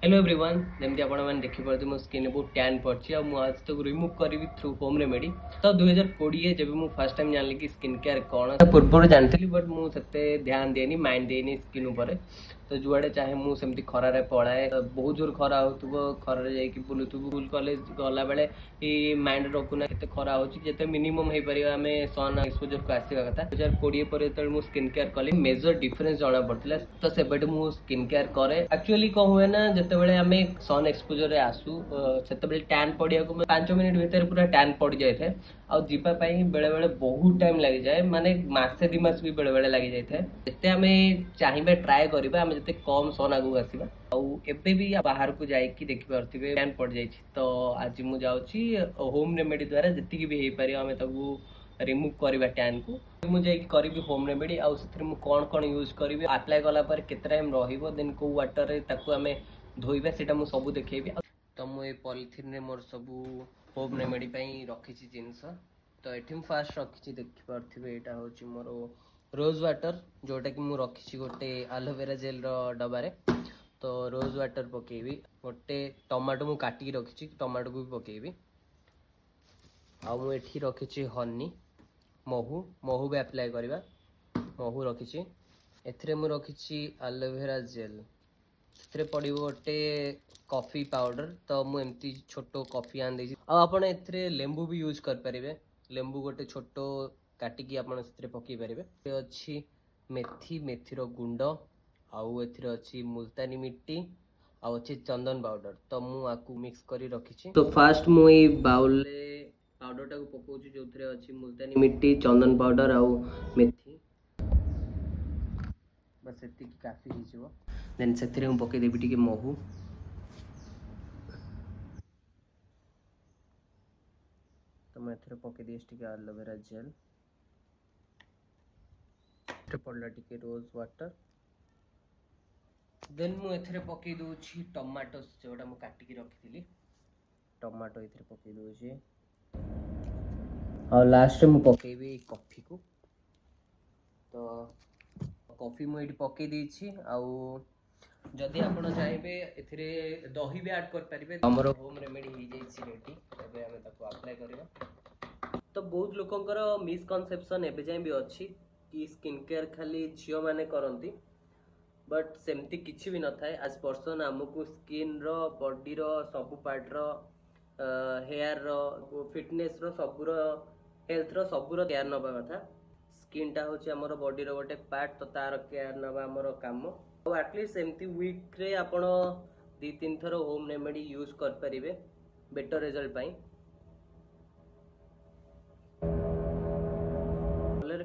Hello everyone जमती आपने देखिपे मो स्किन बहुत टैन पड़ी और मुझे आज तक रिमूव करी थ्रू होम रेमेडी। तो 2020 जब मुझे फर्स्ट टाइम जानली कि स्किन केयर कौन पूर्व जानती बट मुझे ध्यान दिए माइंड दिए स्किन उपर। तो जुआड़े चाहे मुझे खरारे पढ़ाए बहुत जोर खरा हो खरारे जाकि बुलूथु स्कूल कॉलेज गला बेले माइंड रखुना के खरा होते मिनिमम हो पार आम सन एक्सपोजर को आसवा कथा 2020 पर जो स्किन केयर कली मेजर डिफरेन्स जना पड़ा। तो से मुझे स्किन केयर करे एक्चुअली कौन हुए ना जिते आम सन एक्सपोजर आसू से टैन पड़ा 5 मिनिट भितर पूरा टैन पड़ जाए आवाई बेले बेले बहुत टाइम लगी जाए माने मसे 2 मास भी बेले बेले लगी जाए जिते आम चाहिए ट्राए करवा आम जिते कम सन आगू आसवा एबे भी बाहर को जाकि देखिपे टैन पड़ जाए। तो आज मुझे जाऊँगी होम रेमेडी द्वारा जी भी हो पार आम रिमूव करवा टैन को मुझे करी होम रेमेडी आउ कौन कौन यूज करी अप्लाई कलापर केते टाइम रन कौ वाटर आम धोइबा सेटा मु सब देखेबी। तो मुझे पॉलिथिन रे मोर सब होम रेमेडी रखी जिनस। तो ये फास्ट रखी देखिपे यहाँ हूँ मोर रोज वाटर जोटा कि मुझे रखी गोटे आलोवेरा जेल डबारे। तो रोज वाटर पकेबी गोटे टमाटो मु काटिकी रखी टमाटो को भी पकेबी आठी रखी हनी महू महू भी अप्लाई करवा महू रखी एथरे मु रखी आलोवेरा जेल से पड़ो गोटे कॉफी पाउडर। तो मुझे छोट कॉफी आन आपड़ ए लेंबू भी यूज करें लेंबू गोटे छोट काटिकी आपड़ से पकई पारे अच्छी मेथी मेथीर गुंड आउ अच्छी मुल्तानी मिट्टी आउ अच्छी चंदन पाउडर। तो मुझे मिक्स कर रखी। तो फास्ट मुझे बाउल पाउडर टाक पकाऊँ जो अच्छी मुल्तानी मिट्टी चंदन पाउडर आउ मेथी बस ये काफी हो देन से पकईदेवी टी महू तो मुझे पकईदी आलोवेरा जेल पड़ा टी रोज वाटर देन मुझे पकई दूसरी टमाटो जोटा मुझे काटिकी रखी टमाटो ये पकई दूसरी और लास्ट में पकईबी कॉफी को। तो कॉफी मुझे पकई देछि आउ जदि आप चाहिए ए दही भी ऐड करें आमर होम रेमेडी हो रेडी एबे आम अप्लाई करवा। तो बहुत लोकंकर मिसकनसेप्शन एबे जाए भी अच्छी कि स्किन केयर खाली झील मैंने करती बट सेमती किसी भी न थाए आज पर्सन आमको स्किन रो बॉडी रो सब पार्ट रो हेयर रो फिटनेस रो सबुर हेल्थ रो सबुर केयर नवा कथा। स्किन टा हूँ आमर बॉडी रो गोटे पार्ट तो तार केयर नवा आमर काम एटलिस्ट एमती वीक रे आपण 2-3 थर होम रेमेडी यूज करें बेटर रिजल्ट पाई।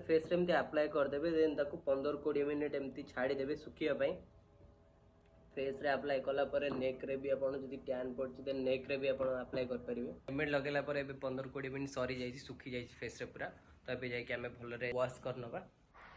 फेस रे अप्लाई करदे देन 15-20 मिनिट एमती छाड़ीदे सुखापी फेस रे अप्लाई कलापर नेक रे भी आपन जदि टैन पड़छि देन नेक रे भी आपन अप्लाई कर परिबे। पेमेंट लगेला पर एबे 15-20 मिनिट सरी जाइछि सुखी जाइछि फेस रे पूरा। तो एबे जाय कि हमें भलरे वॉश कर नबा।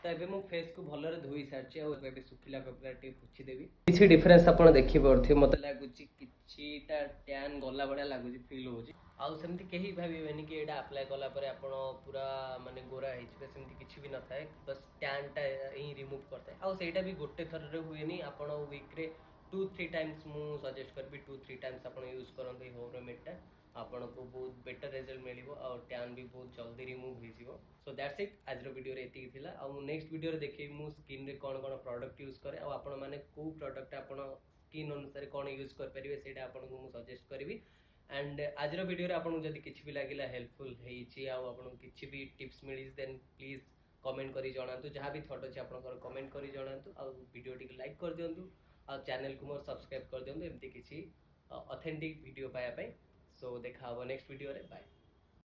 तो एबे मु फेस को भलरे धोई सारछि और एबे सुखिला कपड़ा टे पुछि देबी किछि डिफरेंस आपन देखि पड़थि मते लागुछि किछिटा टैन गला बडा लागुछि फील होछि आउ सेमति केही भाबिबेनी कि एटा अप्लाई कला पर आपन पूरा माने गोरा हेछि सेमति किछि भी न थाए बस टैन टा ही रिमूव करते आउ सेटा भी गोटे थर रे हुएनी आपन वीक रे 2-3 टाइम्स मु सजेस्ट करबी 2-3 टाइम्स आपन यूज करंते होम रेमेडी आपन को बहुत बेटर रिजल्ट मिलिबो और टैन भी बहुत जल्दी रिमूव हो। सो दैट्स इट आज वीडियो रे एतिक थिला और नेक्स्ट वीडियो रे देखि मु स्किन रे कोन कोन प्रोडक्ट यूज करे और आपन माने को प्रोडक्ट आपन स्किन अनुसार कोन यूज कर परिबे सेटा आपन को मु सजेस्ट करबी। एंड आज वीडियो रे आपन जदि किछि भी लागिला हेल्पफुल हेछि आ आपन किछि भी टिप्स मिलिस देन प्लीज कमेंट करी जणातु जहाँ भी थॉट अछि आपन कमेंट करी जणातु और वीडियो टी लाइक कर दियंतु और चैनल को मोर सब्सक्राइब कर दियंतु एमती किछि ऑथेंटिक वीडियो पाया सो देखा नेक्स्ट वीडियो रे बाय।